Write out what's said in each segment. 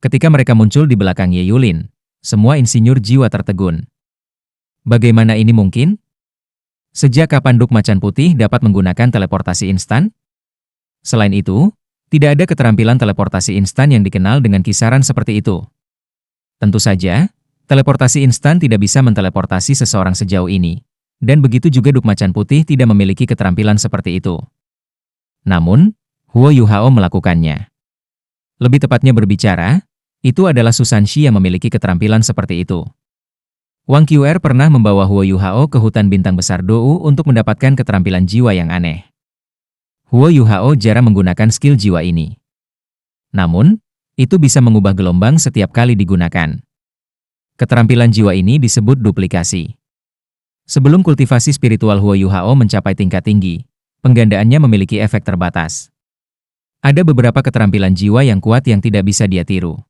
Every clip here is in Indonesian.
Ketika mereka muncul di belakang Ye Yulin, semua insinyur jiwa tertegun. Bagaimana ini mungkin? Sejak kapan Duk Macan Putih dapat menggunakan teleportasi instan? Selain itu, tidak ada keterampilan teleportasi instan yang dikenal dengan kisaran seperti itu. Tentu saja, teleportasi instan tidak bisa menteleportasi seseorang sejauh ini, dan begitu juga Duk Macan Putih tidak memiliki keterampilan seperti itu. Namun, Huo Yuhao melakukannya. Lebih tepatnya berbicara, itu adalah Susanshi yang memiliki keterampilan seperti itu. Wang Qr pernah membawa Huo Yuhao ke hutan bintang besar Dou untuk mendapatkan keterampilan jiwa yang aneh. Huo Yuhao jarang menggunakan skill jiwa ini. Namun, itu bisa mengubah gelombang setiap kali digunakan. Keterampilan jiwa ini disebut duplikasi. Sebelum kultivasi spiritual Huo Yuhao mencapai tingkat tinggi, penggandaannya memiliki efek terbatas. Ada beberapa keterampilan jiwa yang kuat yang tidak bisa dia tiru.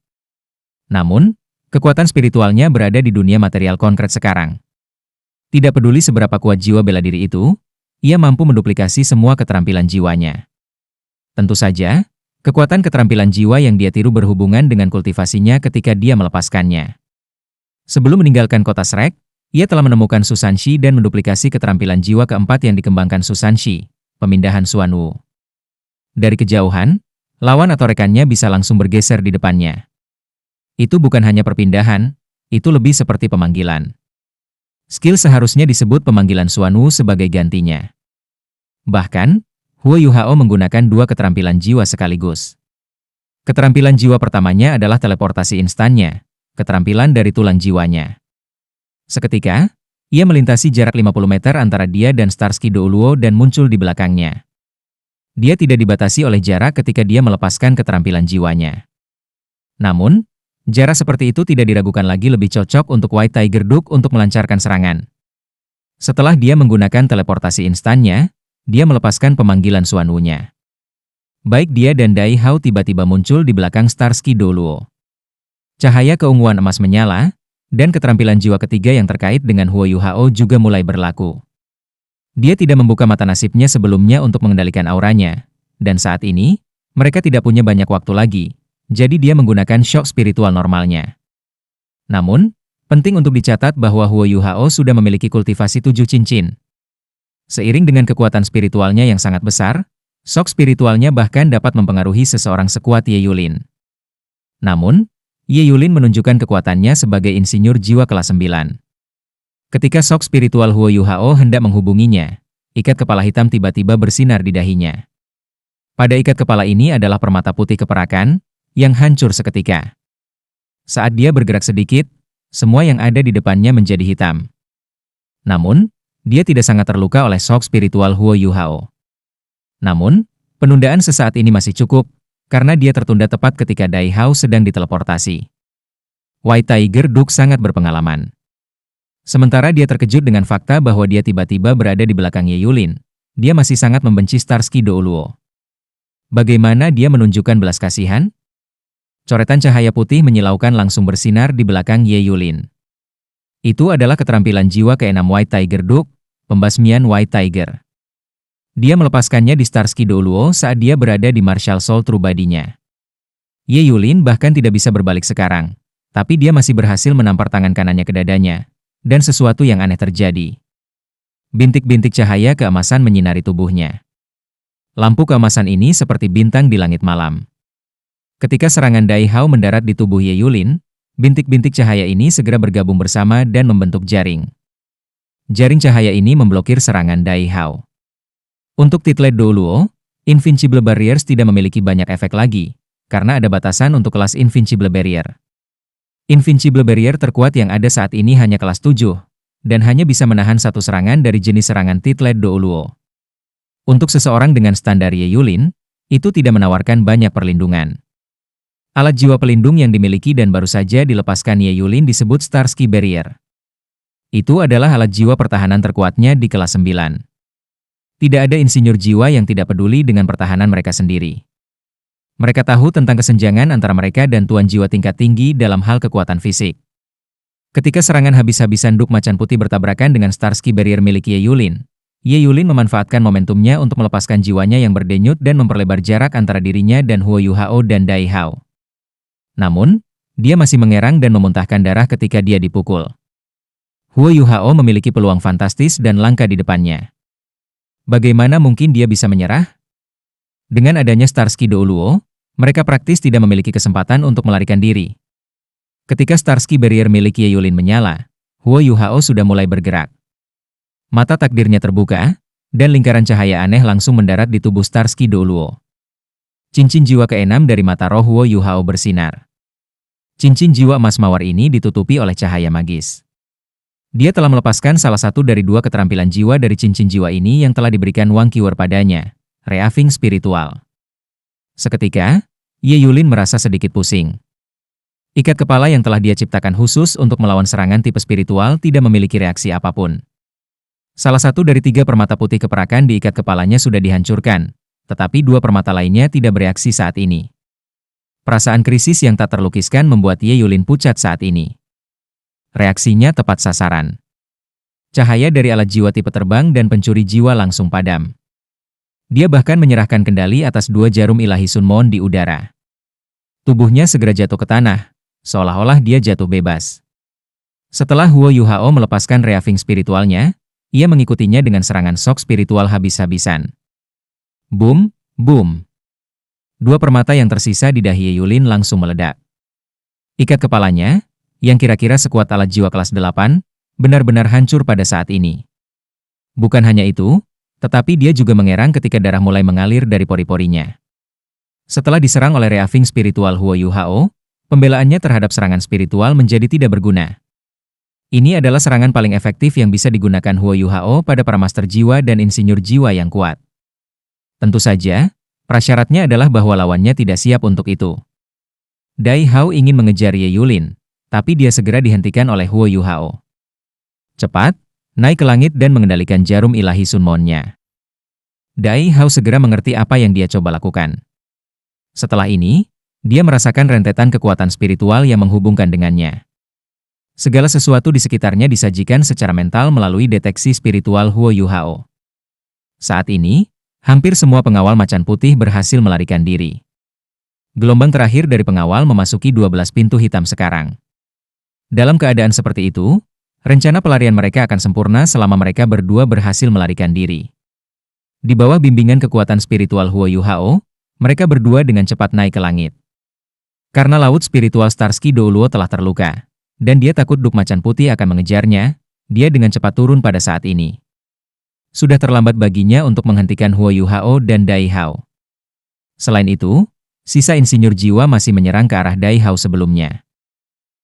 Namun, kekuatan spiritualnya berada di dunia material konkret sekarang. Tidak peduli seberapa kuat jiwa bela diri itu, ia mampu menduplikasi semua keterampilan jiwanya. Tentu saja, kekuatan keterampilan jiwa yang dia tiru berhubungan dengan kultivasinya ketika dia melepaskannya. Sebelum meninggalkan kota Shrek, ia telah menemukan Susanshi dan menduplikasi keterampilan jiwa keempat yang dikembangkan Susanshi, pemindahan Xuanwu. Dari kejauhan, lawan atau rekannya bisa langsung bergeser di depannya. Itu bukan hanya perpindahan, itu lebih seperti pemanggilan. Skill seharusnya disebut pemanggilan Xuanwu sebagai gantinya. Bahkan, Huo Yuhao menggunakan dua keterampilan jiwa sekaligus. Keterampilan jiwa pertamanya adalah teleportasi instannya, keterampilan dari tulang jiwanya. Seketika, ia melintasi jarak 50 meter antara dia dan Starsky Douluo dan muncul di belakangnya. Dia tidak dibatasi oleh jarak ketika dia melepaskan keterampilan jiwanya. Namun, jarak seperti itu tidak diragukan lagi lebih cocok untuk White Tiger Duke untuk melancarkan serangan. Setelah dia menggunakan teleportasi instannya, dia melepaskan pemanggilan Xuanwu-nya. Baik dia dan Dai Hao tiba-tiba muncul di belakang Starsky Douluo. Cahaya keunguan emas menyala, dan keterampilan jiwa ketiga yang terkait dengan Huo Yuhao juga mulai berlaku. Dia tidak membuka mata nasibnya sebelumnya untuk mengendalikan auranya, dan saat ini, mereka tidak punya banyak waktu lagi. Jadi dia menggunakan shock spiritual normalnya. Namun, penting untuk dicatat bahwa Huo Yuhao sudah memiliki kultivasi 7 cincin. Seiring dengan kekuatan spiritualnya yang sangat besar, shock spiritualnya bahkan dapat mempengaruhi seseorang sekuat Ye Yulin. Namun, Ye Yulin menunjukkan kekuatannya sebagai insinyur jiwa kelas 9. Ketika shock spiritual Huo Yuhao hendak menghubunginya, ikat kepala hitam tiba-tiba bersinar di dahinya. Pada ikat kepala ini adalah permata putih keperakan, yang hancur seketika. Saat dia bergerak sedikit, semua yang ada di depannya menjadi hitam. Namun, dia tidak sangat terluka oleh shock spiritual Huo Yuhao. Namun, penundaan sesaat ini masih cukup, karena dia tertunda tepat ketika Dai Hao sedang diteleportasi. White Tiger Duke sangat berpengalaman. Sementara dia terkejut dengan fakta bahwa dia tiba-tiba berada di belakang Ye Yulin, dia masih sangat membenci Starsky Douluo. Bagaimana dia menunjukkan belas kasihan? Coretan cahaya putih menyilaukan langsung bersinar di belakang Ye Yulin. Itu adalah keterampilan jiwa ke-6 White Tiger Duke, pembasmian White Tiger. Dia melepaskannya di Starsky Douluo saat dia berada di Martial Soul True Body-nya. Ye Yulin bahkan tidak bisa berbalik sekarang, tapi dia masih berhasil menampar tangan kanannya ke dadanya, dan sesuatu yang aneh terjadi. Bintik-bintik cahaya keemasan menyinari tubuhnya. Lampu keemasan ini seperti bintang di langit malam. Ketika serangan Dai Hao mendarat di tubuh Ye Yulin, bintik-bintik cahaya ini segera bergabung bersama dan membentuk jaring. Jaring cahaya ini memblokir serangan Dai Hao. Untuk Titlet Douluo, Invincible Barriers tidak memiliki banyak efek lagi, karena ada batasan untuk kelas Invincible Barrier. Invincible Barrier terkuat yang ada saat ini hanya kelas 7, dan hanya bisa menahan satu serangan dari jenis serangan Titlet Douluo. Untuk seseorang dengan standar Ye Yulin, itu tidak menawarkan banyak perlindungan. Alat jiwa pelindung yang dimiliki dan baru saja dilepaskan Ye Yulin disebut Starsky Barrier. Itu adalah alat jiwa pertahanan terkuatnya di kelas 9. Tidak ada insinyur jiwa yang tidak peduli dengan pertahanan mereka sendiri. Mereka tahu tentang kesenjangan antara mereka dan tuan jiwa tingkat tinggi dalam hal kekuatan fisik. Ketika serangan habis-habisan Duk Macan Putih bertabrakan dengan Starsky Barrier milik Ye Yulin memanfaatkan momentumnya untuk melepaskan jiwanya yang berdenyut dan memperlebar jarak antara dirinya dan Huo Yuhao dan Dai Hao. Namun, dia masih mengerang dan memuntahkan darah ketika dia dipukul. Huo Yuhao memiliki peluang fantastis dan langka di depannya. Bagaimana mungkin dia bisa menyerah? Dengan adanya Starsky Douluo, mereka praktis tidak memiliki kesempatan untuk melarikan diri. Ketika Starsky Barrier milik Ye Yulin menyala, Huo Yuhao sudah mulai bergerak. Mata takdirnya terbuka, dan lingkaran cahaya aneh langsung mendarat di tubuh Starsky Douluo. Cincin jiwa ke-6 dari mata roh Huo Yuhao bersinar. Cincin jiwa emas mawar ini ditutupi oleh cahaya magis. Dia telah melepaskan salah satu dari dua keterampilan jiwa dari cincin jiwa ini yang telah diberikan Wang Qiwer padanya, Reaving Spiritual. Seketika, Ye Yulin merasa sedikit pusing. Ikat kepala yang telah dia ciptakan khusus untuk melawan serangan tipe spiritual tidak memiliki reaksi apapun. Salah satu dari 3 permata putih keperakan di ikat kepalanya sudah dihancurkan, tetapi 2 permata lainnya tidak bereaksi saat ini. Perasaan krisis yang tak terlukiskan membuat Ye Yulin pucat saat ini. Reaksinya tepat sasaran. Cahaya dari alat jiwa tipe terbang dan pencuri jiwa langsung padam. Dia bahkan menyerahkan kendali atas 2 jarum ilahi Sunmon di udara. Tubuhnya segera jatuh ke tanah, seolah-olah dia jatuh bebas. Setelah Huo Yuhao melepaskan Reaving Spiritualnya, ia mengikutinya dengan serangan shock spiritual habis-habisan. Boom, boom. 2 permata yang tersisa di dahi Ye Yulin langsung meledak. Ikat kepalanya, yang kira-kira sekuat alat jiwa kelas 8, benar-benar hancur pada saat ini. Bukan hanya itu, tetapi dia juga mengerang ketika darah mulai mengalir dari pori-porinya. Setelah diserang oleh Reaving Spiritual Huo Yuhao, pembelaannya terhadap serangan spiritual menjadi tidak berguna. Ini adalah serangan paling efektif yang bisa digunakan Huo Yuhao pada para master jiwa dan insinyur jiwa yang kuat. Tentu saja, prasyaratnya adalah bahwa lawannya tidak siap untuk itu. Dai Hao ingin mengejar Ye Yulin, tapi dia segera dihentikan oleh Huo Yuhao. Cepat, naik ke langit dan mengendalikan jarum ilahi Sunmonnya. Dai Hao segera mengerti apa yang dia coba lakukan. Setelah ini, dia merasakan rentetan kekuatan spiritual yang menghubungkan dengannya. Segala sesuatu di sekitarnya disajikan secara mental melalui deteksi spiritual Huo Yuhao. Saat ini, hampir semua pengawal macan putih berhasil melarikan diri. Gelombang terakhir dari pengawal memasuki 12 pintu hitam sekarang. Dalam keadaan seperti itu, rencana pelarian mereka akan sempurna selama mereka berdua berhasil melarikan diri. Di bawah bimbingan kekuatan spiritual Huo Yuhao, mereka berdua dengan cepat naik ke langit. Karena laut spiritual Starsky Douluo telah terluka, dan dia takut Duk Macan Putih akan mengejarnya, dia dengan cepat turun pada saat ini. Sudah terlambat baginya untuk menghentikan Huo Yuhao dan Dai Hao. Selain itu, sisa insinyur jiwa masih menyerang ke arah Dai Hao sebelumnya.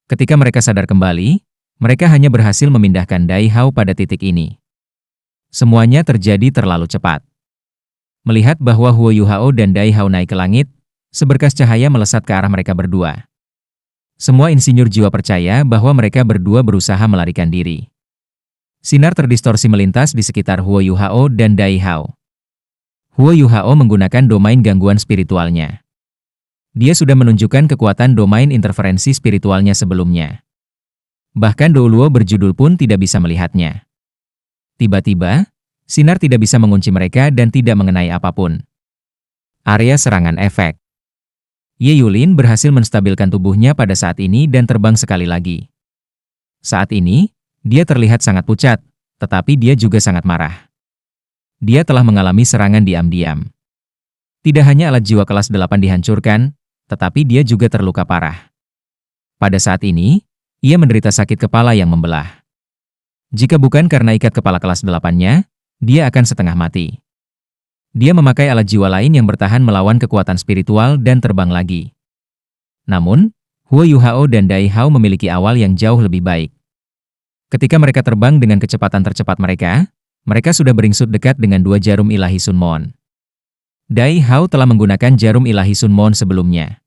Ketika mereka sadar kembali, mereka hanya berhasil memindahkan Dai Hao pada titik ini. Semuanya terjadi terlalu cepat. Melihat bahwa Huo Yuhao dan Dai Hao naik ke langit, seberkas cahaya melesat ke arah mereka berdua. Semua insinyur jiwa percaya bahwa mereka berdua berusaha melarikan diri. Sinar terdistorsi melintas di sekitar Huo Yuhao dan Dai Hao. Huo Yuhao menggunakan domain gangguan spiritualnya. Dia sudah menunjukkan kekuatan domain interferensi spiritualnya sebelumnya. Bahkan Douluo berjudul pun tidak bisa melihatnya. Tiba-tiba, sinar tidak bisa mengunci mereka dan tidak mengenai apapun. Area serangan efek. Ye Yulin berhasil menstabilkan tubuhnya pada saat ini dan terbang sekali lagi. Saat ini, dia terlihat sangat pucat, tetapi dia juga sangat marah. Dia telah mengalami serangan diam-diam. Tidak hanya alat jiwa kelas 8 dihancurkan, tetapi dia juga terluka parah. Pada saat ini, ia menderita sakit kepala yang membelah. Jika bukan karena ikat kepala kelas 8-nya, dia akan setengah mati. Dia memakai alat jiwa lain yang bertahan melawan kekuatan spiritual dan terbang lagi. Namun, Huo Yuhao dan Dai Hao memiliki awal yang jauh lebih baik. Ketika mereka terbang dengan kecepatan tercepat mereka sudah beringsut dekat dengan 2 jarum ilahi Sunmon. Dai Hao telah menggunakan jarum ilahi Sunmon sebelumnya.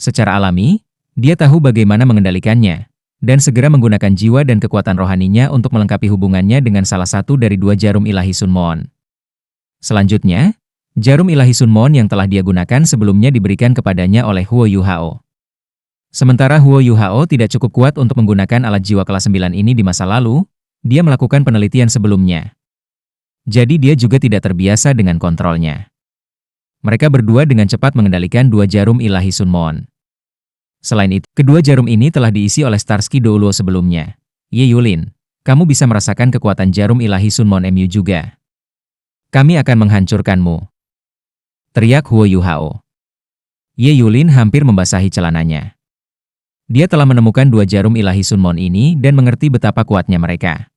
Secara alami, dia tahu bagaimana mengendalikannya, dan segera menggunakan jiwa dan kekuatan rohaninya untuk melengkapi hubungannya dengan salah satu dari 2 jarum ilahi Sunmon. Selanjutnya, jarum ilahi Sunmon yang telah dia gunakan sebelumnya diberikan kepadanya oleh Huo Yuhao. Sementara Huo Yuhao tidak cukup kuat untuk menggunakan alat jiwa kelas 9 ini di masa lalu, dia melakukan penelitian sebelumnya. Jadi dia juga tidak terbiasa dengan kontrolnya. Mereka berdua dengan cepat mengendalikan 2 jarum ilahi Sunmon. Selain itu, kedua jarum ini telah diisi oleh Starsky Douluo sebelumnya. Ye Yulin, kamu bisa merasakan kekuatan jarum ilahi Sunmon MU juga. Kami akan menghancurkanmu. Teriak Huo Yuhao. Ye Yulin hampir membasahi celananya. Dia telah menemukan dua jarum ilahi Sunmon ini dan mengerti betapa kuatnya mereka.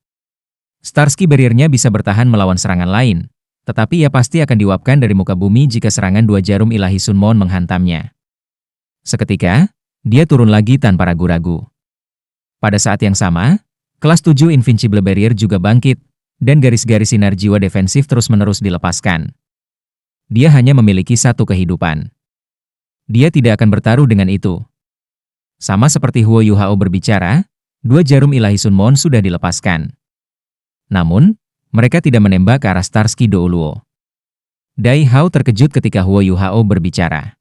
Starsky Barrier-nya bisa bertahan melawan serangan lain, tetapi ia pasti akan diuapkan dari muka bumi jika serangan dua jarum ilahi Sunmon menghantamnya. Seketika, dia turun lagi tanpa ragu-ragu. Pada saat yang sama, kelas 7 Invincible Barrier juga bangkit, dan garis-garis sinar jiwa defensif terus-menerus dilepaskan. Dia hanya memiliki satu kehidupan. Dia tidak akan bertaruh dengan itu. Sama seperti Huo Yuhao berbicara, dua jarum ilahi Sunmon sudah dilepaskan. Namun, mereka tidak menembak ke arah Starsky Douluo. Dai Hao terkejut ketika Huo Yuhao berbicara.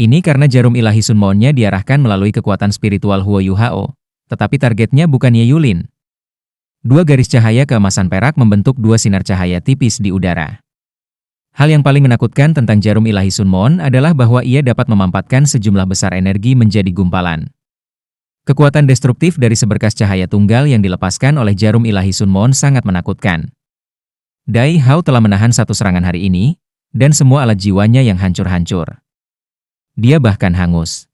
Ini karena jarum ilahi Sunmon-nya diarahkan melalui kekuatan spiritual Huo Yuhao, tetapi targetnya bukan Ye Yulin. Dua garis cahaya keemasan perak membentuk dua sinar cahaya tipis di udara. Hal yang paling menakutkan tentang jarum ilahi Sunmon adalah bahwa ia dapat memampatkan sejumlah besar energi menjadi gumpalan. Kekuatan destruktif dari seberkas cahaya tunggal yang dilepaskan oleh jarum ilahi Sunmon sangat menakutkan. Dai Hao telah menahan satu serangan hari ini, dan semua alat jiwanya yang hancur-hancur. Dia bahkan hangus.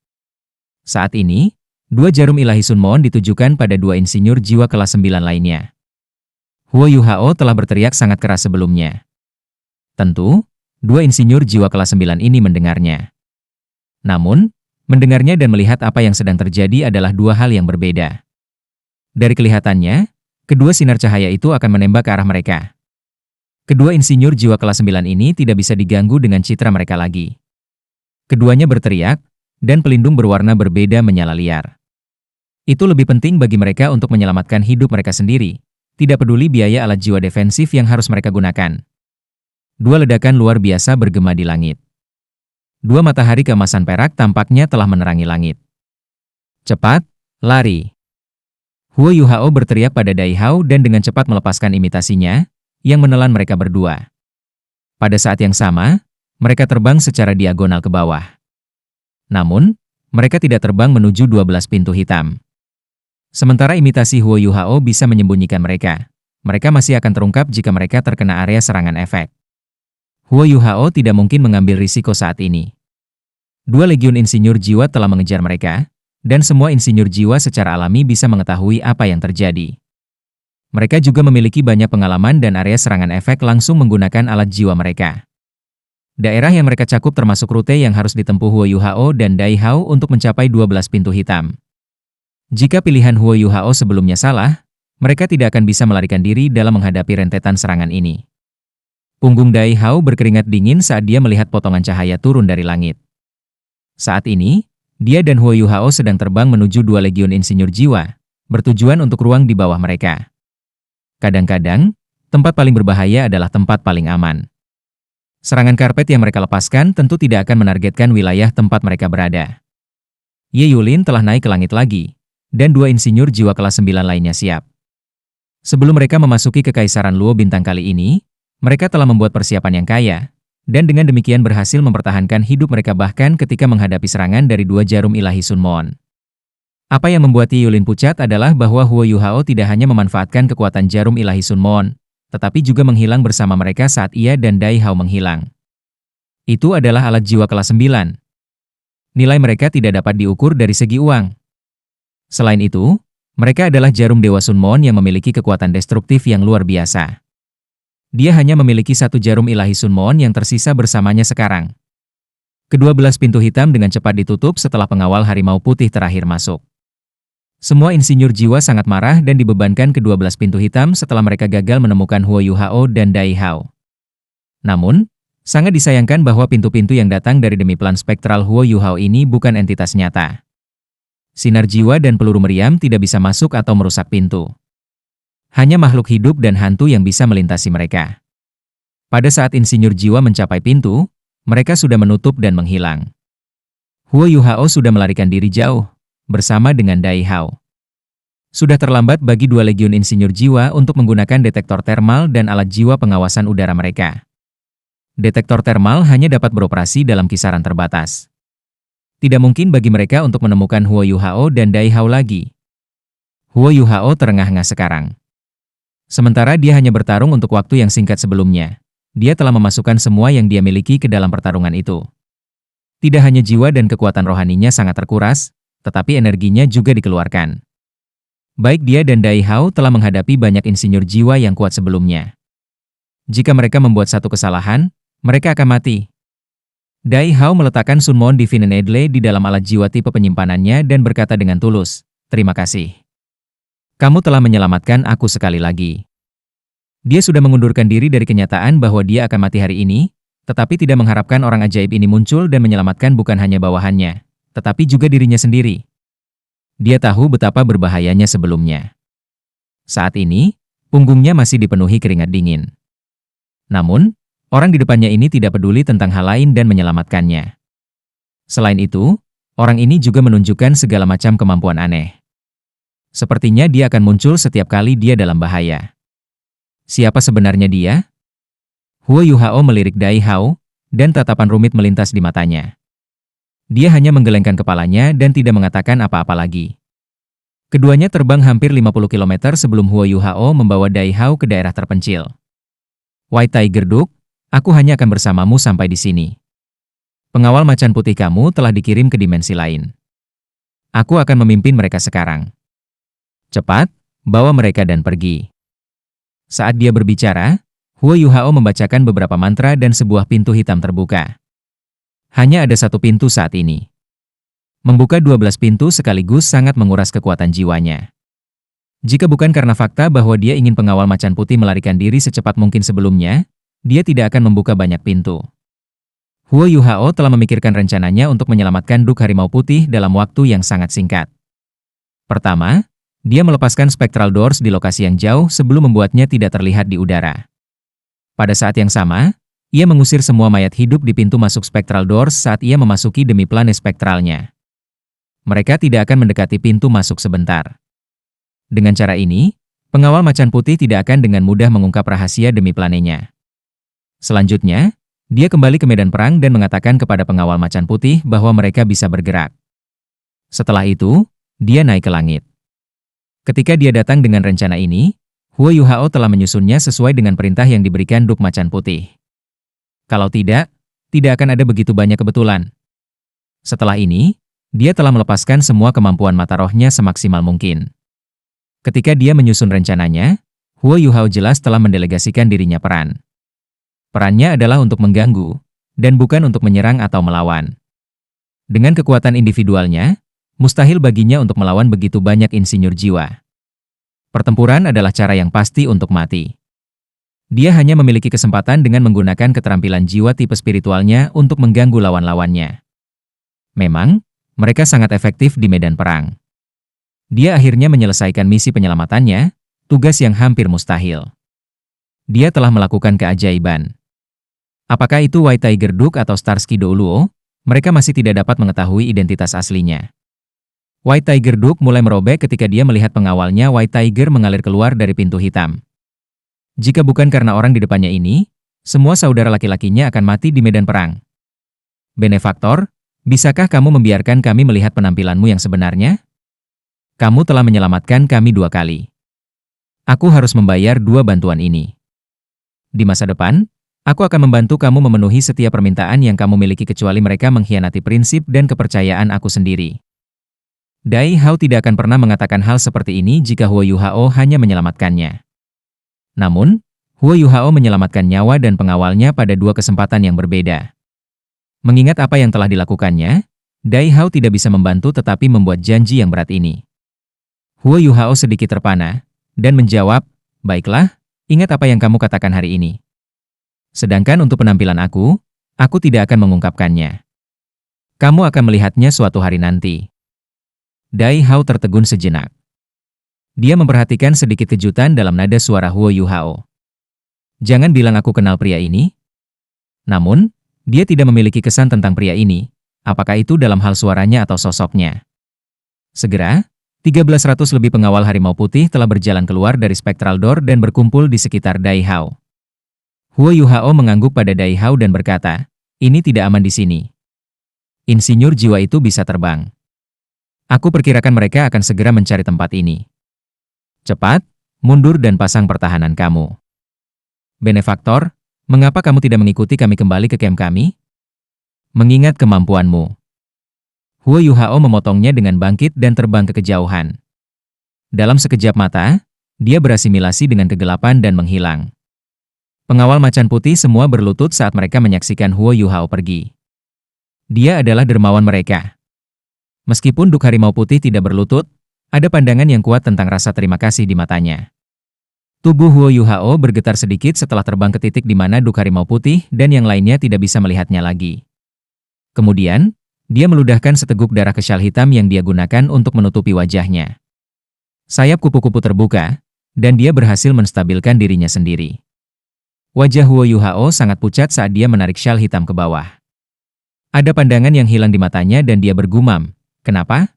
Saat ini, dua jarum ilahi Sunmon ditujukan pada dua insinyur jiwa kelas 9 lainnya. Huo Yuhao telah berteriak sangat keras sebelumnya. Tentu, dua insinyur jiwa kelas 9 ini mendengarnya. Namun, mendengarnya dan melihat apa yang sedang terjadi adalah dua hal yang berbeda. Dari kelihatannya, kedua sinar cahaya itu akan menembak ke arah mereka. Kedua insinyur jiwa kelas 9 ini tidak bisa diganggu dengan citra mereka lagi. Keduanya berteriak, dan pelindung berwarna berbeda menyala liar. Itu lebih penting bagi mereka untuk menyelamatkan hidup mereka sendiri, tidak peduli biaya alat jiwa defensif yang harus mereka gunakan. Dua ledakan luar biasa bergema di langit. Dua matahari keemasan perak tampaknya telah menerangi langit. Cepat, lari! Huo Yuhao berteriak pada Dai Hao dan dengan cepat melepaskan imitasinya, yang menelan mereka berdua. Pada saat yang sama, mereka terbang secara diagonal ke bawah. Namun, mereka tidak terbang menuju 12 pintu hitam. Sementara imitasi Huo Yuhao bisa menyembunyikan mereka, mereka masih akan terungkap jika mereka terkena area serangan efek. Huo Yuhao tidak mungkin mengambil risiko saat ini. Dua legiun insinyur jiwa telah mengejar mereka, dan semua insinyur jiwa secara alami bisa mengetahui apa yang terjadi. Mereka juga memiliki banyak pengalaman dan area serangan efek langsung menggunakan alat jiwa mereka. Daerah yang mereka cakup termasuk rute yang harus ditempuh Huo Yuhao dan Dai Hao untuk mencapai 12 pintu hitam. Jika pilihan Huo Yuhao sebelumnya salah, mereka tidak akan bisa melarikan diri dalam menghadapi rentetan serangan ini. Punggung Dai Hao berkeringat dingin saat dia melihat potongan cahaya turun dari langit. Saat ini, dia dan Huo Yuhao sedang terbang menuju dua legiun insinyur jiwa, bertujuan untuk ruang di bawah mereka. Kadang-kadang, tempat paling berbahaya adalah tempat paling aman. Serangan karpet yang mereka lepaskan tentu tidak akan menargetkan wilayah tempat mereka berada. Ye Yulin telah naik ke langit lagi, dan dua insinyur jiwa kelas 9 lainnya siap. Sebelum mereka memasuki Kekaisaran Luo bintang kali ini, mereka telah membuat persiapan yang kaya, dan dengan demikian berhasil mempertahankan hidup mereka bahkan ketika menghadapi serangan dari dua jarum ilahi Sunmon. Apa yang membuat Ye Yulin pucat adalah bahwa Huo Yuhao tidak hanya memanfaatkan kekuatan jarum ilahi Sunmon, tetapi juga menghilang bersama mereka saat ia dan Dai Hao menghilang. Itu adalah alat jiwa kelas 9. Nilai mereka tidak dapat diukur dari segi uang. Selain itu, mereka adalah jarum Dewa Sunmon yang memiliki kekuatan destruktif yang luar biasa. Dia hanya memiliki satu jarum ilahi Sunmon yang tersisa bersamanya sekarang. Ke-12 pintu hitam dengan cepat ditutup setelah pengawal harimau putih terakhir masuk. Semua insinyur jiwa sangat marah dan dibebankan ke-12 pintu hitam setelah mereka gagal menemukan Huo Yuhao dan Dai Hao. Namun, sangat disayangkan bahwa pintu-pintu yang datang dari demi plan spektral Huo Yuhao ini bukan entitas nyata. Sinar jiwa dan peluru meriam tidak bisa masuk atau merusak pintu. Hanya makhluk hidup dan hantu yang bisa melintasi mereka. Pada saat insinyur jiwa mencapai pintu, mereka sudah menutup dan menghilang. Huo Yuhao sudah melarikan diri jauh, bersama dengan Dai Hao. Sudah terlambat bagi dua legiun insinyur jiwa untuk menggunakan detektor termal dan alat jiwa pengawasan udara mereka. Detektor termal hanya dapat beroperasi dalam kisaran terbatas. Tidak mungkin bagi mereka untuk menemukan Huo Yuhao dan Dai Hao lagi. Huo Yuhao terengah-engah sekarang. Sementara dia hanya bertarung untuk waktu yang singkat sebelumnya. Dia telah memasukkan semua yang dia miliki ke dalam pertarungan itu. Tidak hanya jiwa dan kekuatan rohaninya sangat terkuras, tetapi energinya juga dikeluarkan. Baik dia dan Dai Hao telah menghadapi banyak insinyur jiwa yang kuat sebelumnya. Jika mereka membuat satu kesalahan, mereka akan mati. Dai Hao meletakkan Sunmon Divine Needle di dalam alat jiwa tipe penyimpanannya dan berkata dengan tulus, "Terima kasih. Kamu telah menyelamatkan aku sekali lagi." Dia sudah mengundurkan diri dari kenyataan bahwa dia akan mati hari ini, tetapi tidak mengharapkan orang ajaib ini muncul dan menyelamatkan bukan hanya bawahannya, tetapi juga dirinya sendiri. Dia tahu betapa berbahayanya sebelumnya. Saat ini, punggungnya masih dipenuhi keringat dingin. Namun, orang di depannya ini tidak peduli tentang hal lain dan menyelamatkannya. Selain itu, orang ini juga menunjukkan segala macam kemampuan aneh. Sepertinya dia akan muncul setiap kali dia dalam bahaya. Siapa sebenarnya dia? Huo Yuhao melirik Dai Hao, dan tatapan rumit melintas di matanya. Dia hanya menggelengkan kepalanya dan tidak mengatakan apa-apa lagi. Keduanya terbang hampir 50 km sebelum Huo Yuhao membawa Dai Hao ke daerah terpencil. White Tiger Duke, aku hanya akan bersamamu sampai di sini. Pengawal macan putih kamu telah dikirim ke dimensi lain. Aku akan memimpin mereka sekarang. Cepat, bawa mereka dan pergi. Saat dia berbicara, Huo Yuhao membacakan beberapa mantra dan sebuah pintu hitam terbuka. Hanya ada satu pintu saat ini. Membuka 12 pintu sekaligus sangat menguras kekuatan jiwanya. Jika bukan karena fakta bahwa dia ingin pengawal macan putih melarikan diri secepat mungkin sebelumnya, dia tidak akan membuka banyak pintu. Huo Yuhao telah memikirkan rencananya untuk menyelamatkan Duke Harimau Putih dalam waktu yang sangat singkat. Pertama, dia melepaskan Spectral Doors di lokasi yang jauh sebelum membuatnya tidak terlihat di udara. Pada saat yang sama, ia mengusir semua mayat hidup di pintu masuk Spectral Doors saat ia memasuki demi planet spektralnya. Mereka tidak akan mendekati pintu masuk sebentar. Dengan cara ini, pengawal macan putih tidak akan dengan mudah mengungkap rahasia demi planenya. Selanjutnya, dia kembali ke medan perang dan mengatakan kepada pengawal macan putih bahwa mereka bisa bergerak. Setelah itu, dia naik ke langit. Ketika dia datang dengan rencana ini, Huo Yuhao telah menyusunnya sesuai dengan perintah yang diberikan Duke Macan Putih. Kalau tidak akan ada begitu banyak kebetulan. Setelah ini, dia telah melepaskan semua kemampuan mata rohnya semaksimal mungkin. Ketika dia menyusun rencananya, Huo Yuhao jelas telah mendelegasikan dirinya peran. Perannya adalah untuk mengganggu, dan bukan untuk menyerang atau melawan. Dengan kekuatan individualnya, mustahil baginya untuk melawan begitu banyak insinyur jiwa. Pertempuran adalah cara yang pasti untuk mati. Dia hanya memiliki kesempatan dengan menggunakan keterampilan jiwa tipe spiritualnya untuk mengganggu lawan-lawannya. Memang, mereka sangat efektif di medan perang. Dia akhirnya menyelesaikan misi penyelamatannya, tugas yang hampir mustahil. Dia telah melakukan keajaiban. Apakah itu White Tiger Duke atau Starsky Douluo? Mereka masih tidak dapat mengetahui identitas aslinya. White Tiger Duke mulai merobek ketika dia melihat pengawalnya White Tiger mengalir keluar dari pintu hitam. Jika bukan karena orang di depannya ini, semua saudara laki-lakinya akan mati di medan perang. Benefaktor, bisakah kamu membiarkan kami melihat penampilanmu yang sebenarnya? Kamu telah menyelamatkan kami 2 kali. Aku harus membayar 2 bantuan ini. Di masa depan, aku akan membantu kamu memenuhi setiap permintaan yang kamu miliki kecuali mereka mengkhianati prinsip dan kepercayaan aku sendiri. Dai Hao tidak akan pernah mengatakan hal seperti ini jika Huo Yuhao hanya menyelamatkannya. Namun, Huo Yuhao menyelamatkan nyawa dan pengawalnya pada 2 kesempatan yang berbeda. Mengingat apa yang telah dilakukannya, Dai Hao tidak bisa membantu tetapi membuat janji yang berat ini. Huo Yuhao sedikit terpana, dan menjawab, "Baiklah, ingat apa yang kamu katakan hari ini. Sedangkan untuk penampilan aku tidak akan mengungkapkannya. Kamu akan melihatnya suatu hari nanti." Dai Hao tertegun sejenak. Dia memperhatikan sedikit kejutan dalam nada suara Huo Yuhao. Jangan bilang aku kenal pria ini. Namun, dia tidak memiliki kesan tentang pria ini, apakah itu dalam hal suaranya atau sosoknya. Segera, 1300 lebih pengawal harimau putih telah berjalan keluar dari Spectral Door dan berkumpul di sekitar Dai Hao. Huo Yuhao mengangguk pada Dai Hao dan berkata, "Ini tidak aman di sini. Insinyur jiwa itu bisa terbang. Aku perkirakan mereka akan segera mencari tempat ini. Cepat, mundur dan pasang pertahanan kamu. Benefaktor, mengapa kamu tidak mengikuti kami kembali ke camp kami? Mengingat kemampuanmu. Huo Yuhao memotongnya dengan bangkit dan terbang ke kejauhan. Dalam sekejap mata, dia berasimilasi dengan kegelapan dan menghilang. Pengawal macan putih semua berlutut saat mereka menyaksikan Huo Yuhao pergi. Dia adalah dermawan mereka. Meskipun Duk Harimau Putih tidak berlutut, ada pandangan yang kuat tentang rasa terima kasih di matanya. Tubuh Huo Yuhao bergetar sedikit setelah terbang ke titik di mana Duk Harimau Putih dan yang lainnya tidak bisa melihatnya lagi. Kemudian, dia meludahkan seteguk darah ke syal hitam yang dia gunakan untuk menutupi wajahnya. Sayap kupu-kupu terbuka, dan dia berhasil menstabilkan dirinya sendiri. Wajah Huo Yuhao sangat pucat saat dia menarik syal hitam ke bawah. Ada pandangan yang hilang di matanya dan dia bergumam, "Kenapa?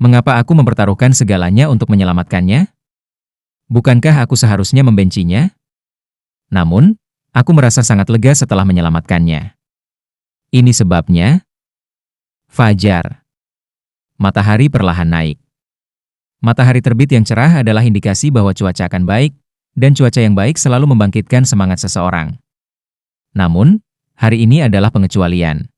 Mengapa aku mempertaruhkan segalanya untuk menyelamatkannya? Bukankah aku seharusnya membencinya? Namun, aku merasa sangat lega setelah menyelamatkannya." Ini sebabnya. Fajar. Matahari perlahan naik. Matahari terbit yang cerah adalah indikasi bahwa cuaca akan baik, dan cuaca yang baik selalu membangkitkan semangat seseorang. Namun, hari ini adalah pengecualian.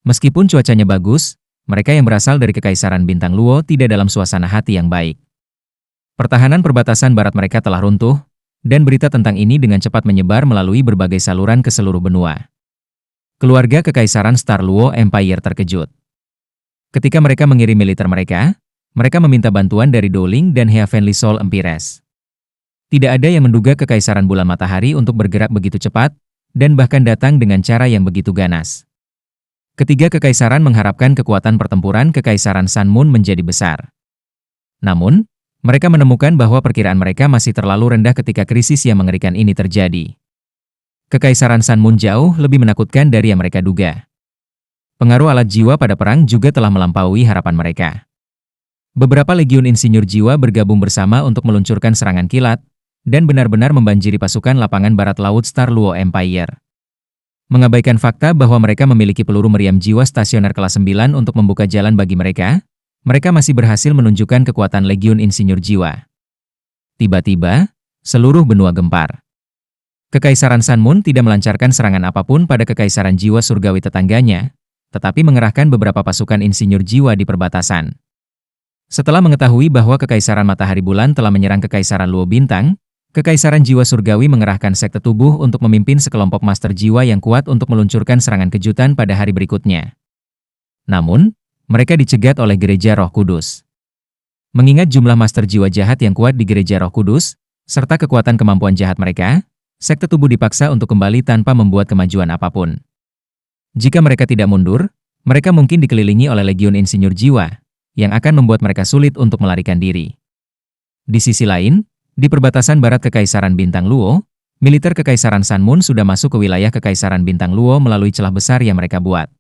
Meskipun cuacanya bagus, mereka yang berasal dari Kekaisaran Bintang Luo tidak dalam suasana hati yang baik. Pertahanan perbatasan barat mereka telah runtuh, dan berita tentang ini dengan cepat menyebar melalui berbagai saluran ke seluruh benua. Keluarga Kekaisaran Star Luo Empire terkejut. Ketika mereka mengirim militer mereka meminta bantuan dari Dowling dan Heavenly Soul Empires. Tidak ada yang menduga Kekaisaran Bulan Matahari untuk bergerak begitu cepat, dan bahkan datang dengan cara yang begitu ganas. Ketiga kekaisaran mengharapkan kekuatan pertempuran Kekaisaran Sun Moon menjadi besar. Namun, mereka menemukan bahwa perkiraan mereka masih terlalu rendah ketika krisis yang mengerikan ini terjadi. Kekaisaran Sun Moon jauh lebih menakutkan dari yang mereka duga. Pengaruh alat jiwa pada perang juga telah melampaui harapan mereka. Beberapa legiun insinyur jiwa bergabung bersama untuk meluncurkan serangan kilat, dan benar-benar membanjiri pasukan lapangan barat laut Star Luo Empire. Mengabaikan fakta bahwa mereka memiliki peluru meriam jiwa stasioner kelas 9 untuk membuka jalan bagi mereka masih berhasil menunjukkan kekuatan legiun insinyur jiwa. Tiba-tiba, seluruh benua gempar. Kekaisaran Sun Moon tidak melancarkan serangan apapun pada Kekaisaran Jiwa Surgawi tetangganya, tetapi mengerahkan beberapa pasukan insinyur jiwa di perbatasan. Setelah mengetahui bahwa Kekaisaran Matahari Bulan telah menyerang Kekaisaran Luo Bintang, Kekaisaran Jiwa Surgawi mengerahkan sekte tubuh untuk memimpin sekelompok master jiwa yang kuat untuk meluncurkan serangan kejutan pada hari berikutnya. Namun, mereka dicegat oleh Gereja Roh Kudus. Mengingat jumlah master jiwa jahat yang kuat di Gereja Roh Kudus, serta kekuatan kemampuan jahat mereka, sekte tubuh dipaksa untuk kembali tanpa membuat kemajuan apapun. Jika mereka tidak mundur, mereka mungkin dikelilingi oleh legiun insinyur jiwa, yang akan membuat mereka sulit untuk melarikan diri. Di sisi lain, di perbatasan barat Kekaisaran Bintang Luo, militer Kekaisaran Sun Moon sudah masuk ke wilayah Kekaisaran Bintang Luo melalui celah besar yang mereka buat.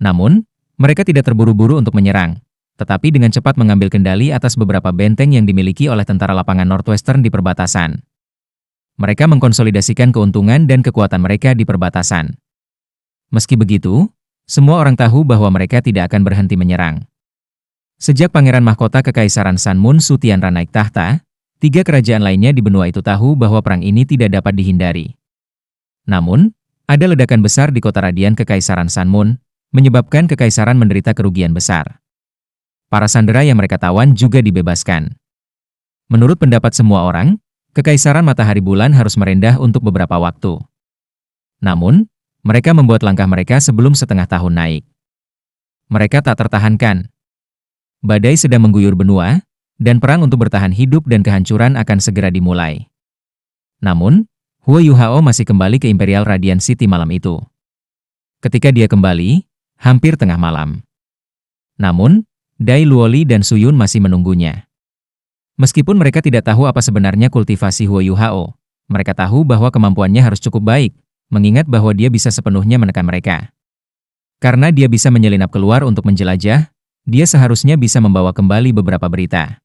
Namun, mereka tidak terburu-buru untuk menyerang, tetapi dengan cepat mengambil kendali atas beberapa benteng yang dimiliki oleh tentara lapangan Northwestern di perbatasan. Mereka mengkonsolidasikan keuntungan dan kekuatan mereka di perbatasan. Meski begitu, semua orang tahu bahwa mereka tidak akan berhenti menyerang. Sejak Pangeran Mahkota Kekaisaran Sun Moon Sutianra naik tahta, 3 kerajaan lainnya di benua itu tahu bahwa perang ini tidak dapat dihindari. Namun, ada ledakan besar di kota radian Kekaisaran Sun Moon, menyebabkan Kekaisaran menderita kerugian besar. Para sandera yang mereka tawan juga dibebaskan. Menurut pendapat semua orang, Kekaisaran Matahari Bulan harus merendah untuk beberapa waktu. Namun, mereka membuat langkah mereka sebelum setengah tahun naik. Mereka tak tertahankan. Badai sedang mengguyur benua, dan perang untuk bertahan hidup dan kehancuran akan segera dimulai. Namun, Huo Yuhao masih kembali ke Imperial Radiant City malam itu. Ketika dia kembali, hampir tengah malam. Namun, Dai Luoli dan Suyun masih menunggunya. Meskipun mereka tidak tahu apa sebenarnya kultivasi Huo Yuhao, mereka tahu bahwa kemampuannya harus cukup baik, mengingat bahwa dia bisa sepenuhnya menekan mereka. Karena dia bisa menyelinap keluar untuk menjelajah, dia seharusnya bisa membawa kembali beberapa berita.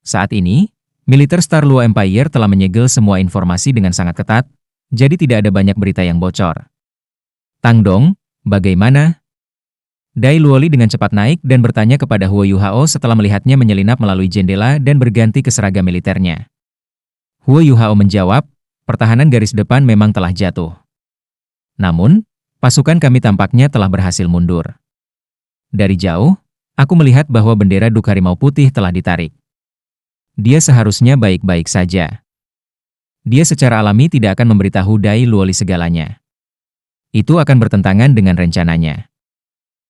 Saat ini, militer Star Luo Empire telah menyegel semua informasi dengan sangat ketat, jadi tidak ada banyak berita yang bocor. Tang Dong, bagaimana? Dai Luoli dengan cepat naik dan bertanya kepada Huo Yuhao setelah melihatnya menyelinap melalui jendela dan berganti ke seragam militernya. Huo Yuhao menjawab, pertahanan garis depan memang telah jatuh. Namun, pasukan kami tampaknya telah berhasil mundur. Dari jauh, aku melihat bahwa bendera Duk Harimau Putih telah ditarik. Dia seharusnya baik-baik saja. Dia secara alami tidak akan memberitahu Dai Luoli segalanya. Itu akan bertentangan dengan rencananya.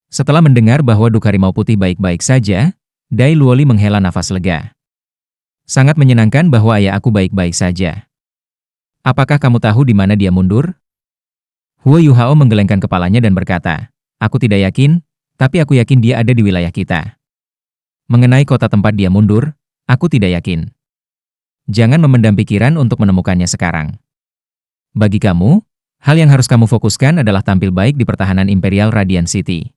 Setelah mendengar bahwa Duk Harimau Putih baik-baik saja, Dai Luoli menghela nafas lega. Sangat menyenangkan bahwa ayah aku baik-baik saja. Apakah kamu tahu di mana dia mundur? Huo Yuhao menggelengkan kepalanya dan berkata, aku tidak yakin, tapi aku yakin dia ada di wilayah kita. Mengenai kota tempat dia mundur, aku tidak yakin. Jangan memendam pikiran untuk menemukannya sekarang. Bagi kamu, hal yang harus kamu fokuskan adalah tampil baik di pertahanan Imperial Radiant City.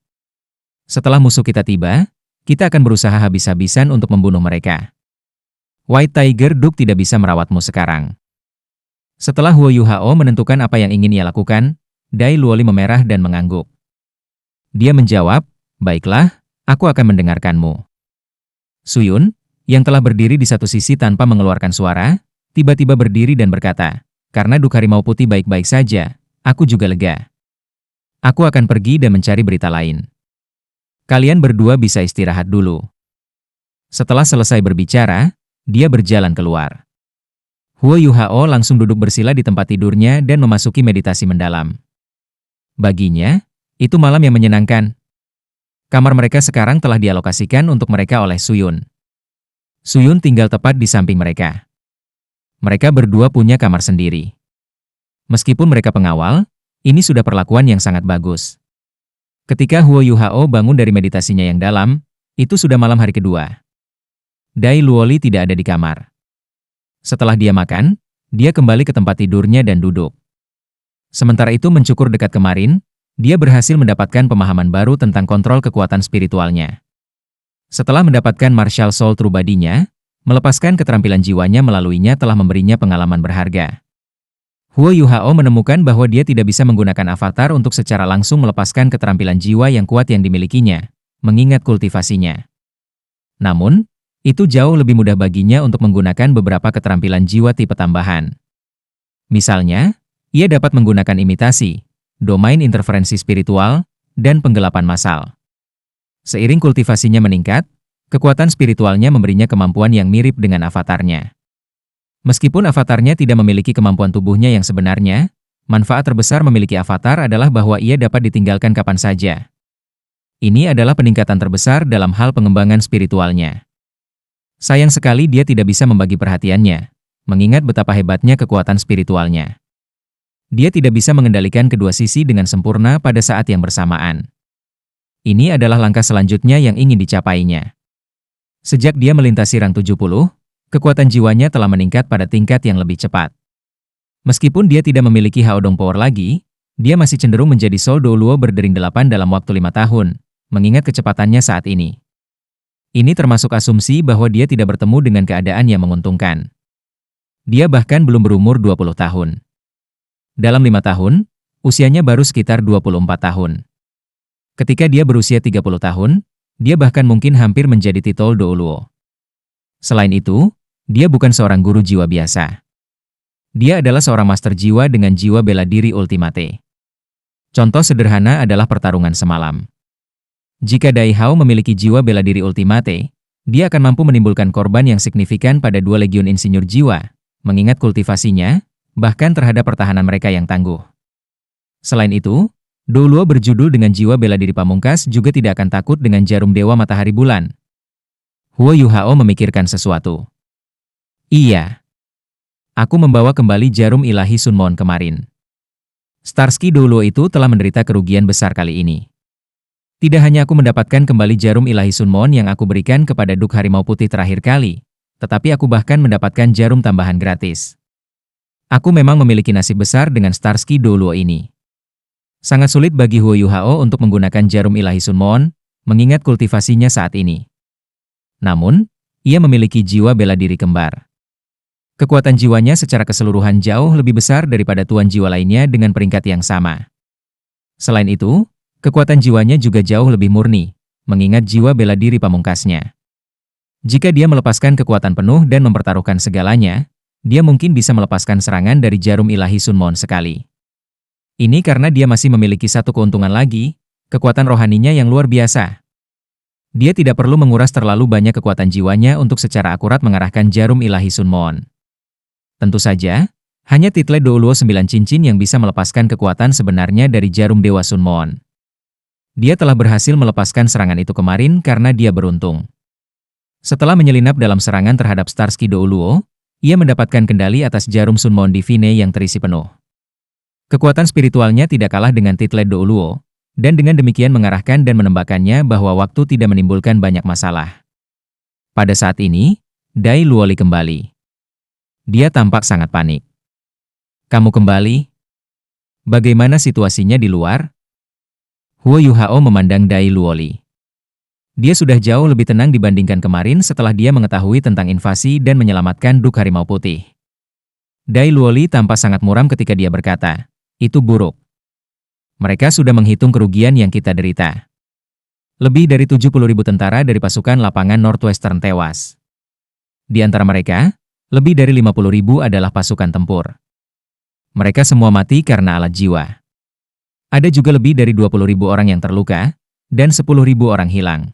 Setelah musuh kita tiba, kita akan berusaha habis-habisan untuk membunuh mereka. White Tiger Duke tidak bisa merawatmu sekarang. Setelah Huo Yuhao menentukan apa yang ingin ia lakukan, Dai Luoli memerah dan mengangguk. Dia menjawab, baiklah, aku akan mendengarkanmu. Suyun, yang telah berdiri di satu sisi tanpa mengeluarkan suara, tiba-tiba berdiri dan berkata, karena Duk Harimau Putih baik-baik saja, aku juga lega. Aku akan pergi dan mencari berita lain. Kalian berdua bisa istirahat dulu. Setelah selesai berbicara, dia berjalan keluar. Huo Yuhao langsung duduk bersila di tempat tidurnya dan memasuki meditasi mendalam. Baginya, itu malam yang menyenangkan. Kamar mereka sekarang telah dialokasikan untuk mereka oleh Suyun. Suyun tinggal tepat di samping mereka. Mereka berdua punya kamar sendiri. Meskipun mereka pengawal, ini sudah perlakuan yang sangat bagus. Ketika Huo Yuhao bangun dari meditasinya yang dalam, itu sudah malam hari kedua. Dai Luoli tidak ada di kamar. Setelah dia makan, dia kembali ke tempat tidurnya dan duduk. Sementara itu mencukur dekat kemarin, dia berhasil mendapatkan pemahaman baru tentang kontrol kekuatan spiritualnya. Setelah mendapatkan Martial Soul True Body-nya, melepaskan keterampilan jiwanya melaluinya telah memberinya pengalaman berharga. Huo Yuhao menemukan bahwa dia tidak bisa menggunakan avatar untuk secara langsung melepaskan keterampilan jiwa yang kuat yang dimilikinya, mengingat kultivasinya. Namun, itu jauh lebih mudah baginya untuk menggunakan beberapa keterampilan jiwa tipe tambahan. Misalnya, ia dapat menggunakan imitasi, domain interferensi spiritual, dan penggelapan massal. Seiring kultivasinya meningkat, kekuatan spiritualnya memberinya kemampuan yang mirip dengan avatarnya. Meskipun avatarnya tidak memiliki kemampuan tubuhnya yang sebenarnya, manfaat terbesar memiliki avatar adalah bahwa ia dapat ditinggalkan kapan saja. Ini adalah peningkatan terbesar dalam hal pengembangan spiritualnya. Sayang sekali dia tidak bisa membagi perhatiannya, mengingat betapa hebatnya kekuatan spiritualnya. Dia tidak bisa mengendalikan kedua sisi dengan sempurna pada saat yang bersamaan. Ini adalah langkah selanjutnya yang ingin dicapainya. Sejak dia melintasi rang 70, kekuatan jiwanya telah meningkat pada tingkat yang lebih cepat. Meskipun dia tidak memiliki Haodong Power lagi, dia masih cenderung menjadi Soul Douluo berdering 8 dalam waktu 5 tahun, mengingat kecepatannya saat ini. Ini termasuk asumsi bahwa dia tidak bertemu dengan keadaan yang menguntungkan. Dia bahkan belum berumur 20 tahun. Dalam 5 tahun, usianya baru sekitar 24 tahun. Ketika dia berusia 30 tahun, dia bahkan mungkin hampir menjadi titel Douluo. Selain itu, dia bukan seorang guru jiwa biasa. Dia adalah seorang master jiwa dengan jiwa bela diri ultimate. Contoh sederhana adalah pertarungan semalam. Jika Dai Hao memiliki jiwa bela diri ultimate, dia akan mampu menimbulkan korban yang signifikan pada 2 legiun insinyur jiwa, mengingat kultivasinya, bahkan terhadap pertahanan mereka yang tangguh. Selain itu, Douluo berjudul dengan jiwa bela diri pamungkas juga tidak akan takut dengan jarum dewa matahari bulan. Huo Yuhao memikirkan sesuatu. Iya. Aku membawa kembali jarum ilahi Sunmon kemarin. Starsky Douluo itu telah menderita kerugian besar kali ini. Tidak hanya aku mendapatkan kembali jarum ilahi Sunmon yang aku berikan kepada Duk Harimau Putih terakhir kali, tetapi aku bahkan mendapatkan jarum tambahan gratis. Aku memang memiliki nasib besar dengan Starsky Douluo ini. Sangat sulit bagi Huo Yuhao untuk menggunakan jarum ilahi Sunmon, mengingat kultivasinya saat ini. Namun, ia memiliki jiwa bela diri kembar. Kekuatan jiwanya secara keseluruhan jauh lebih besar daripada tuan jiwa lainnya dengan peringkat yang sama. Selain itu, Kekuatan jiwanya juga jauh lebih murni, mengingat jiwa bela diri pamungkasnya. Jika dia melepaskan kekuatan penuh dan mempertaruhkan segalanya, dia mungkin bisa melepaskan serangan dari jarum ilahi Sunmon sekali. Ini karena dia masih memiliki satu keuntungan lagi, kekuatan rohaninya yang luar biasa. Dia tidak perlu menguras terlalu banyak kekuatan jiwanya untuk secara akurat mengarahkan jarum ilahi Sunmon. Tentu saja, hanya Title Douluo 9 cincin yang bisa melepaskan kekuatan sebenarnya dari jarum Dewa Sunmon. Dia telah berhasil melepaskan serangan itu kemarin karena dia beruntung. Setelah menyelinap dalam serangan terhadap Starsky Douluo, ia mendapatkan kendali atas jarum Sunmon Divine yang terisi penuh. Kekuatan spiritualnya tidak kalah dengan Title Douluo, dan dengan demikian mengarahkan dan menembakkannya bahwa waktu tidak menimbulkan banyak masalah. Pada saat ini, Dai Luoli kembali. Dia tampak sangat panik. Kamu kembali? Bagaimana situasinya di luar? Huo Yuhao memandang Dai Luoli. Dia sudah jauh lebih tenang dibandingkan kemarin setelah dia mengetahui tentang invasi dan menyelamatkan Duk Harimau Putih. Dai Luoli tampak sangat muram ketika dia berkata, "Itu buruk. Mereka sudah menghitung kerugian yang kita derita. Lebih dari 70.000 tentara dari pasukan lapangan Northwestern tewas. Di antara mereka, lebih dari 50.000 adalah pasukan tempur. Mereka semua mati karena alat jiwa. Ada juga lebih dari 20.000 orang yang terluka, dan 10.000 orang hilang.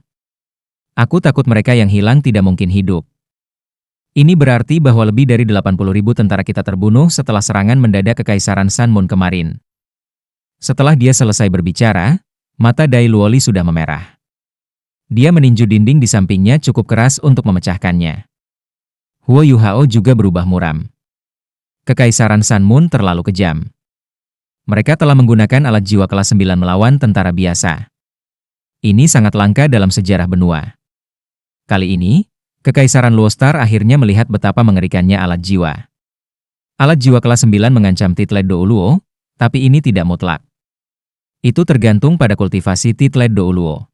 Aku takut mereka yang hilang tidak mungkin hidup. Ini berarti bahwa lebih dari 80.000 tentara kita terbunuh setelah serangan mendadak Kekaisaran Sunmoon kemarin." Setelah dia selesai berbicara, mata Dai Luoli sudah memerah. Dia meninju dinding di sampingnya cukup keras untuk memecahkannya. Huo Yuhao juga berubah muram. Kekaisaran Sunmoon terlalu kejam. Mereka telah menggunakan alat jiwa kelas 9 melawan tentara biasa. Ini sangat langka dalam sejarah benua. Kali ini, Kekaisaran Luostar akhirnya melihat betapa mengerikannya alat jiwa. Alat jiwa kelas 9 mengancam Title Douluo, tapi ini tidak mutlak. Itu tergantung pada kultivasi Title Douluo.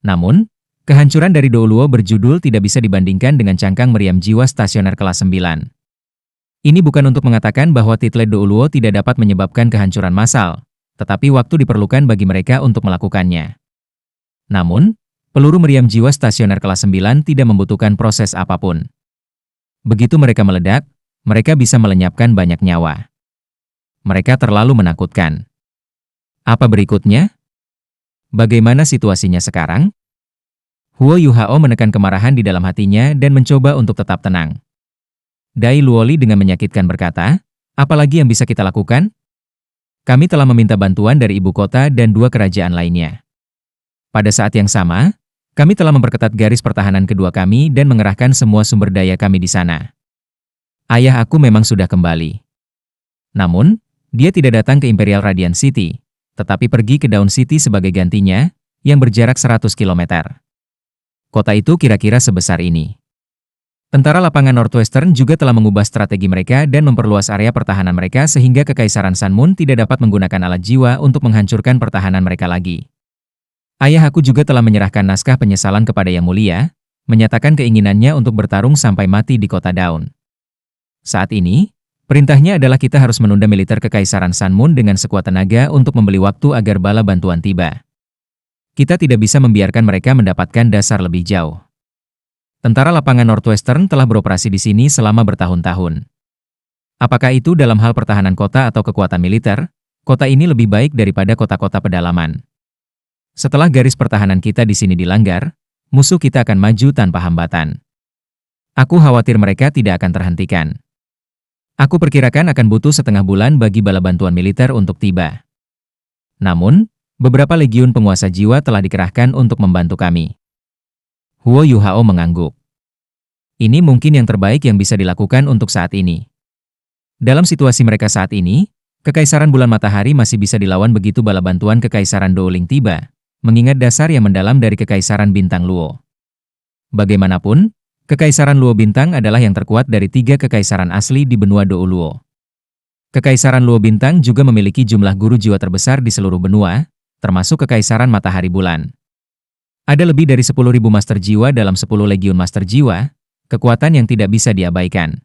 Namun, kehancuran dari Douluo berjudul tidak bisa dibandingkan dengan cangkang meriam jiwa stasioner kelas 9. Ini bukan untuk mengatakan bahwa Title Douluo tidak dapat menyebabkan kehancuran massal, tetapi waktu diperlukan bagi mereka untuk melakukannya. Namun, peluru meriam jiwa stasioner kelas 9 tidak membutuhkan proses apapun. Begitu mereka meledak, mereka bisa melenyapkan banyak nyawa. Mereka terlalu menakutkan. Apa berikutnya? Bagaimana situasinya sekarang? Huo Yuhao menekan kemarahan di dalam hatinya dan mencoba untuk tetap tenang. Dai Luoli dengan menyakitkan berkata, "Apalagi yang bisa kita lakukan? Kami telah meminta bantuan dari ibu kota dan 2 kerajaan lainnya. Pada saat yang sama, kami telah memperketat garis pertahanan kedua kami dan mengerahkan semua sumber daya kami di sana. Ayah aku memang sudah kembali. Namun, dia tidak datang ke Imperial Radiant City, tetapi pergi ke Dawn City sebagai gantinya, yang berjarak 100 km. Kota itu kira-kira sebesar ini. Tentara lapangan Northwestern juga telah mengubah strategi mereka dan memperluas area pertahanan mereka sehingga Kekaisaran Sunmoon tidak dapat menggunakan alat jiwa untuk menghancurkan pertahanan mereka lagi. Ayah aku juga telah menyerahkan naskah penyesalan kepada Yang Mulia, menyatakan keinginannya untuk bertarung sampai mati di kota Dawn. Saat ini, perintahnya adalah kita harus menunda militer Kekaisaran Sunmoon dengan sekuat tenaga untuk membeli waktu agar bala bantuan tiba. Kita tidak bisa membiarkan mereka mendapatkan dasar lebih jauh. Tentara lapangan Northwestern telah beroperasi di sini selama bertahun-tahun. Apakah itu dalam hal pertahanan kota atau kekuatan militer, kota ini lebih baik daripada kota-kota pedalaman. Setelah garis pertahanan kita di sini dilanggar, musuh kita akan maju tanpa hambatan. Aku khawatir mereka tidak akan terhentikan. Aku perkirakan akan butuh setengah bulan bagi bala bantuan militer untuk tiba. Namun, beberapa legiun penguasa jiwa telah dikerahkan untuk membantu kami. Huo Yuhao mengangguk. Ini mungkin yang terbaik yang bisa dilakukan untuk saat ini. Dalam situasi mereka saat ini, Kekaisaran Bulan Matahari masih bisa dilawan begitu bala bantuan Kekaisaran Douling tiba, mengingat dasar yang mendalam dari Kekaisaran Bintang Luo. Bagaimanapun, Kekaisaran Luo Bintang adalah yang terkuat dari 3 kekaisaran asli di benua Douluo. Kekaisaran Luo Bintang juga memiliki jumlah guru jiwa terbesar di seluruh benua, termasuk Kekaisaran Matahari Bulan. Ada lebih dari 10.000 master jiwa dalam 10 legiun master jiwa, kekuatan yang tidak bisa diabaikan.